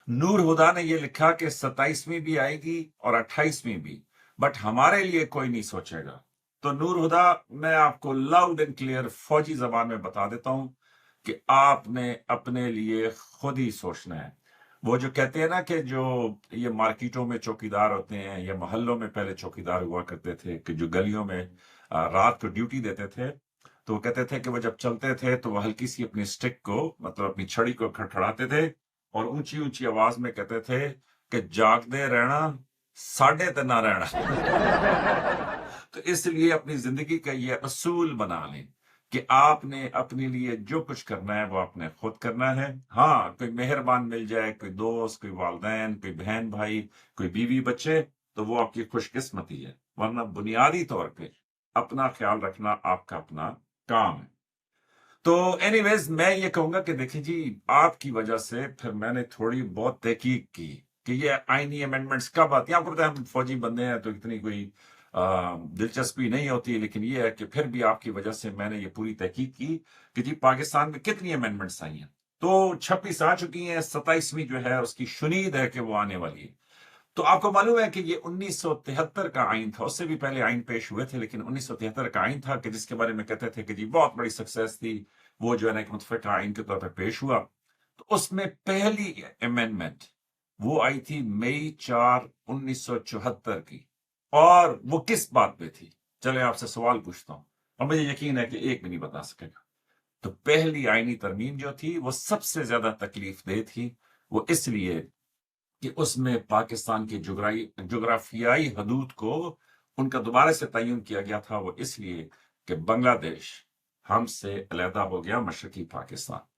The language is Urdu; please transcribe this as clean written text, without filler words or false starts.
نور ہدا نے یہ لکھا کہ 27ویں بھی آئے گی اور 28ویں بھی، بٹ ہمارے لیے کوئی نہیں سوچے گا۔ تو نور ہدا، میں آپ کو لاؤڈ اینڈ کلیئر فوجی زبان میں بتا دیتا ہوں کہ آپ نے اپنے لیے خود ہی سوچنا ہے۔ وہ جو کہتے ہیں نا کہ جو یہ مارکیٹوں میں چوکیدار ہوتے ہیں یا محلوں میں پہلے چوکیدار ہوا کرتے تھے، کہ جو گلیوں میں رات کو ڈیوٹی دیتے تھے، تو وہ کہتے تھے کہ وہ جب چلتے تھے تو وہ ہلکی سی اپنی سٹک کو، مطلب اپنی چھڑی کو کھڑکھڑاتے تھے اور اونچی اونچی آواز میں کہتے تھے کہ جاگدے رہنا، ساڈے تے نہ رہنا۔ تو اس لیے اپنی زندگی کا یہ اصول بنا لیں کہ آپ نے اپنے لیے جو کچھ کرنا ہے وہ آپ نے خود کرنا ہے۔ ہاں، کوئی مہربان مل جائے، کوئی دوست، کوئی والدین، کوئی بہن بھائی، کوئی بیوی بچے، تو وہ آپ کی خوش قسمتی ہے، ورنہ بنیادی طور پہ اپنا خیال رکھنا آپ کا اپنا کام ہے۔ تو اینی ویز میں یہ کہوں گا کہ دیکھیں جی، آپ کی وجہ سے پھر میں نے تھوڑی بہت تحقیق کی کہ یہ آئینی امینڈمنٹس کب آتی ہیں۔ آپ کو پتہ ہے ہم فوجی بندے ہیں تو اتنی کوئی دلچسپی نہیں ہوتی، لیکن یہ ہے کہ پھر بھی آپ کی وجہ سے میں نے یہ پوری تحقیق کی کہ جی پاکستان میں کتنی امینڈمنٹس آئی ہیں۔ تو 26 آ چکی ہیں، 27ویں جو ہے اس کی شنید ہے کہ وہ آنے والی ہے۔ تو آپ کو معلوم ہے کہ یہ 1973 کا آئین تھا، اس سے بھی پہلے آئین پیش ہوئے تھے، لیکن 1973 کا آئین تھا کہ جس کے بارے میں کہتے تھے کہ جی بہت بڑی سکسیس تھی، وہ جو ہے نا ایک متفقہ آئین کے طور پہ پیش ہوا۔ تو اس میں پہلی امینڈمنٹ وہ آئی تھی مئی 4 1974 کی، اور وہ کس بات پہ تھی؟ چلے آپ سے سوال پوچھتا ہوں اور مجھے یقین ہے کہ ایک بھی نہیں بتا سکے گا۔ تو پہلی آئینی ترمیم جو تھی وہ سب سے زیادہ تکلیف دہ تھی، وہ اس لیے کہ اس میں پاکستان کی جغرافیائی حدود کو ان کا دوبارہ سے تعین کیا گیا تھا، وہ اس لیے کہ بنگلہ دیش ہم سے علیحدہ ہو گیا، مشرقی پاکستان۔